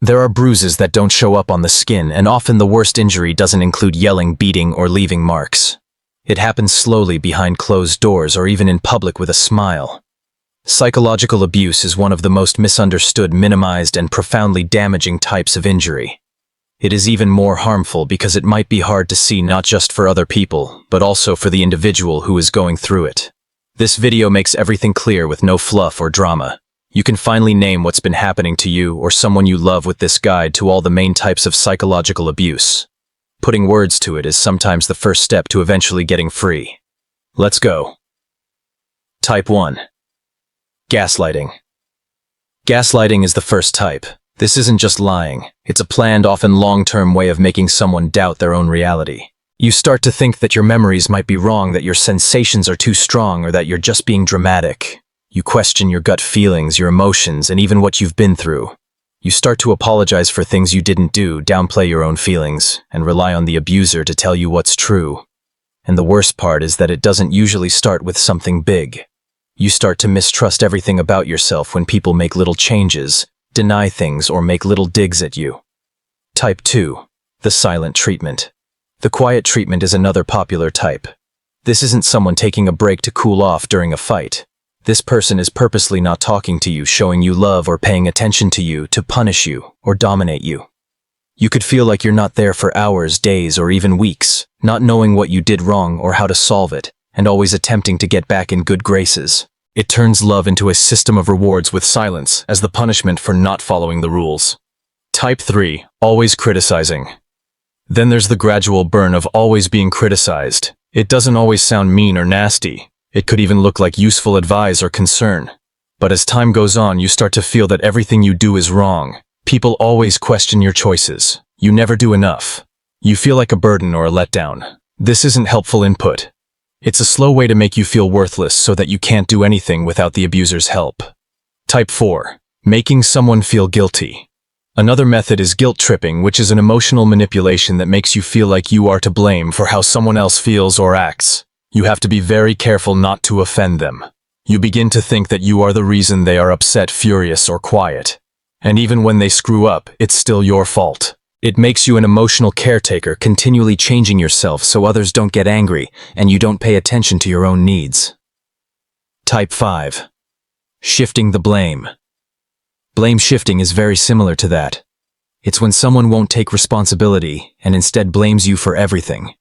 There are bruises that don't show up on the skin, and often the worst injury doesn't include yelling, beating, or leaving marks. It happens slowly behind closed doors or even in public with a smile. Psychological abuse is one of the most misunderstood, minimized, and profoundly damaging types of injury. It is even more harmful because it might be hard to see, not just for other people, but also for the individual who is going through it. This video makes everything clear with no fluff or drama. You can finally name what's been happening to you or someone you love with this guide to all the main types of psychological abuse. Putting words to it is sometimes the first step to eventually getting free. Let's go. Type 1. Gaslighting. Gaslighting is the first type. This isn't just lying. It's a planned, often long-term way of making someone doubt their own reality. You start to think that your memories might be wrong, that your sensations are too strong, or that you're just being dramatic. You question your gut feelings, your emotions, and even what you've been through. You start to apologize for things you didn't do, downplay your own feelings, and rely on the abuser to tell you what's true. And the worst part is that it doesn't usually start with something big. You start to mistrust everything about yourself when people make little changes, deny things, or make little digs at you. Type 2. The silent treatment. The quiet treatment is another popular type. This isn't someone taking a break to cool off during a fight. This person is purposely not talking to you, showing you love, or paying attention to you to punish you or dominate you. You could feel like you're not there for hours, days, or even weeks, not knowing what you did wrong or how to solve it, and always attempting to get back in good graces. It turns love into a system of rewards with silence as the punishment for not following the rules. Type 3. Always criticizing. Then there's the gradual burn of always being criticized. It doesn't always sound mean or nasty. It could even look like useful advice or concern. But as time goes on, you start to feel that everything you do is wrong. People always question your choices. You never do enough. You feel like a burden or a letdown. This isn't helpful input. It's a slow way to make you feel worthless so that you can't do anything without the abuser's help. Type 4. Making someone feel guilty. Another method is guilt tripping, which is an emotional manipulation that makes you feel like you are to blame for how someone else feels or acts. You have to be very careful not to offend them. You begin to think that you are the reason they are upset, furious, or quiet. And even when they screw up, it's still your fault. It makes you an emotional caretaker, continually changing yourself so others don't get angry and you don't pay attention to your own needs. Type 5. Shifting the blame. Blame shifting is very similar to that. It's when someone won't take responsibility and instead blames you for everything.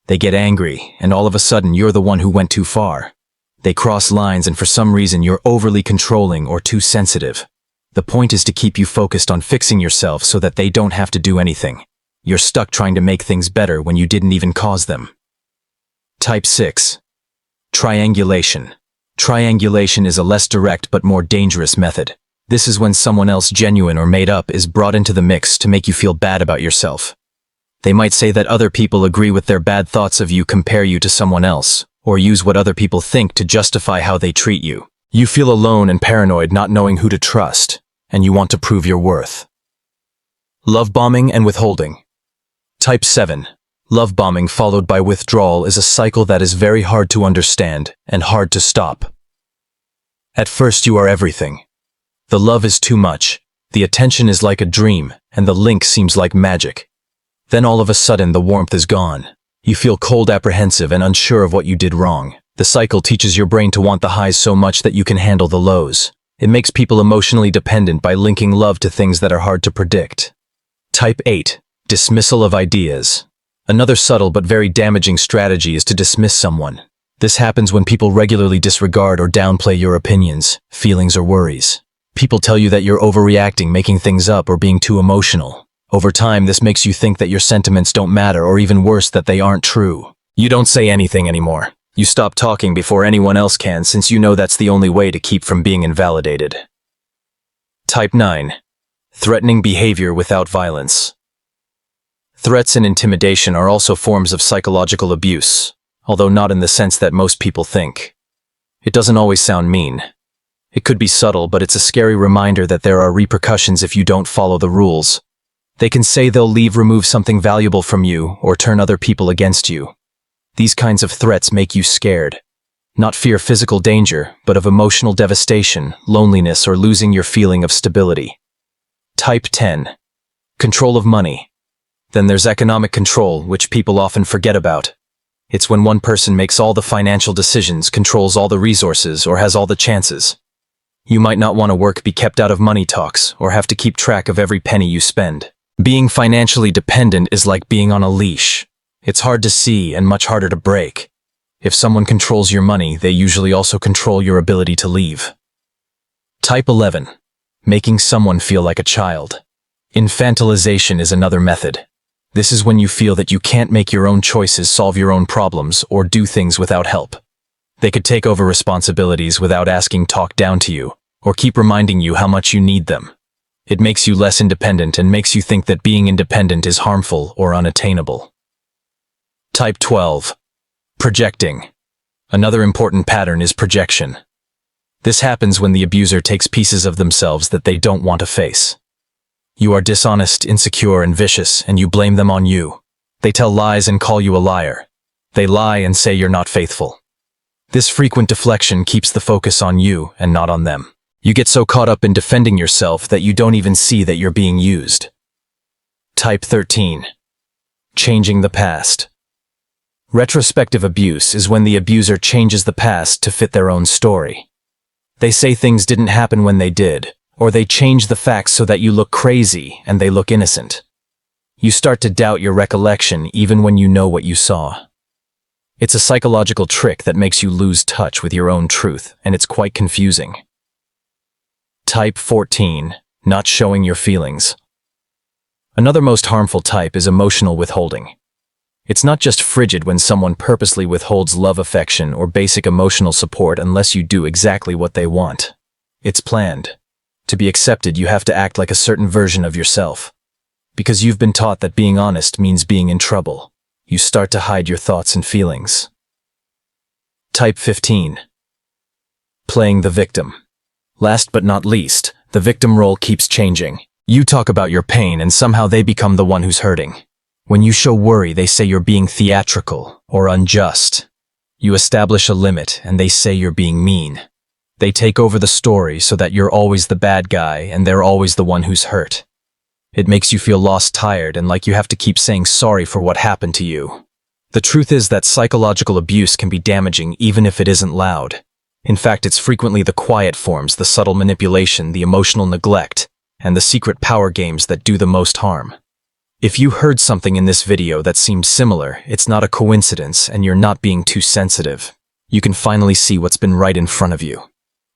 They get angry, and all of a sudden you're the one who went too far. They cross lines, and for some reason you're overly controlling or too sensitive. The point is to keep you focused on fixing yourself so that they don't have to do anything. You're stuck trying to make things better when you didn't even cause them. Type 6. Triangulation. Triangulation is a less direct but more dangerous method. This is when someone else, genuine or made up, is brought into the mix to make you feel bad about yourself. They might say that other people agree with their bad thoughts of you, compare you to someone else, or use what other people think to justify how they treat you. You feel alone and paranoid, not knowing who to trust, and you want to prove your worth. Love bombing and withholding. Type 7. Love bombing followed by withdrawal is a cycle that is very hard to understand and hard to stop. At first you are everything. The love is too much, the attention is like a dream, and the link seems like magic. Then all of a sudden the warmth is gone. You feel cold, apprehensive, and unsure of what you did wrong. The cycle teaches your brain to want the highs so much that you can handle the lows. It makes people emotionally dependent by linking love to things that are hard to predict. Type 8. Dismissal of ideas. Another subtle but very damaging strategy is to dismiss someone. This happens when people regularly disregard or downplay your opinions, feelings, or worries. People tell you that you're overreacting, making things up, or being too emotional. Over time, this makes you think that your sentiments don't matter, or even worse, that they aren't true. You don't say anything anymore. You stop talking before anyone else can, since you know that's the only way to keep from being invalidated. Type 9. Threatening behavior without violence. Threats and intimidation are also forms of psychological abuse, although not in the sense that most people think. It doesn't always sound mean. It could be subtle, but it's a scary reminder that there are repercussions if you don't follow the rules. They can say they'll leave, remove something valuable from you, or turn other people against you. These kinds of threats make you scared. Not fear physical danger, but of emotional devastation, loneliness, or losing your feeling of stability. Type 10. Control of money. Then there's economic control, which people often forget about. It's when one person makes all the financial decisions, controls all the resources, or has all the chances. You might not want to work, be kept out of money talks, or have to keep track of every penny you spend. Being financially dependent is like being on a leash. It's hard to see and much harder to break. If someone controls your money, they usually also control your ability to leave. Type 11. Making someone feel like a child. Infantilization is another method. This is when you feel that you can't make your own choices, solve your own problems, or do things without help. They could take over responsibilities without asking, talk down to you, or keep reminding you how much you need them. It makes you less independent and makes you think that being independent is harmful or unattainable. Type 12. Projecting. Another important pattern is projection. This happens when the abuser takes pieces of themselves that they don't want to face. You are dishonest, insecure, and vicious, and you blame them on you. They tell lies and call you a liar. They lie and say you're not faithful. This frequent deflection keeps the focus on you and not on them. You get so caught up in defending yourself that you don't even see that you're being used. Type 13. Changing the past. Retrospective abuse is when the abuser changes the past to fit their own story. They say things didn't happen when they did, or they change the facts so that you look crazy and they look innocent. You start to doubt your recollection even when you know what you saw. It's a psychological trick that makes you lose touch with your own truth, and it's quite confusing. Type 14. Not showing your feelings. Another most harmful type is emotional withholding. It's not just frigid when someone purposely withholds love, affection, or basic emotional support unless you do exactly what they want. It's planned. To be accepted, you have to act like a certain version of yourself. Because you've been taught that being honest means being in trouble. You start to hide your thoughts and feelings. Type 15. Playing the victim. Last but not least, the victim role keeps changing. You talk about your pain and somehow they become the one who's hurting. When you show worry, they say you're being theatrical or unjust. You establish a limit and they say you're being mean. They take over the story so that you're always the bad guy and they're always the one who's hurt. It makes you feel lost, tired, and like you have to keep saying sorry for what happened to you. The truth is that psychological abuse can be damaging even if it isn't loud. In fact, it's frequently the quiet forms, the subtle manipulation, the emotional neglect, and the secret power games that do the most harm. If you heard something in this video that seemed similar, it's not a coincidence and you're not being too sensitive. You can finally see what's been right in front of you.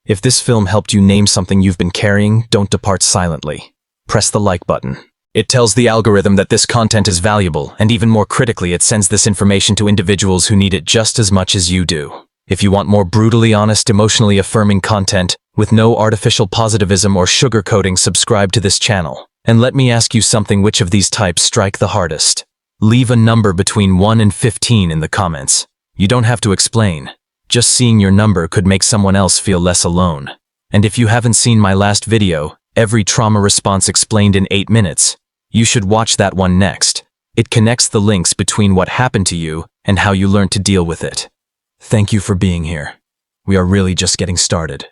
If this film helped you name something you've been carrying, don't depart silently. Press the like button. It tells the algorithm that this content is valuable, and even more critically, it sends this information to individuals who need it just as much as you do. If you want more brutally honest, emotionally affirming content, with no artificial positivism or sugarcoating, subscribe to this channel. And let me ask you something, which of these types strike the hardest? Leave a number between 1 and 15 in the comments. You don't have to explain. Just seeing your number could make someone else feel less alone. And if you haven't seen my last video, Every Trauma Response Explained in 8 Minutes, you should watch that one next. It connects the links between what happened to you and how you learned to deal with it. Thank you for being here. We are really just getting started.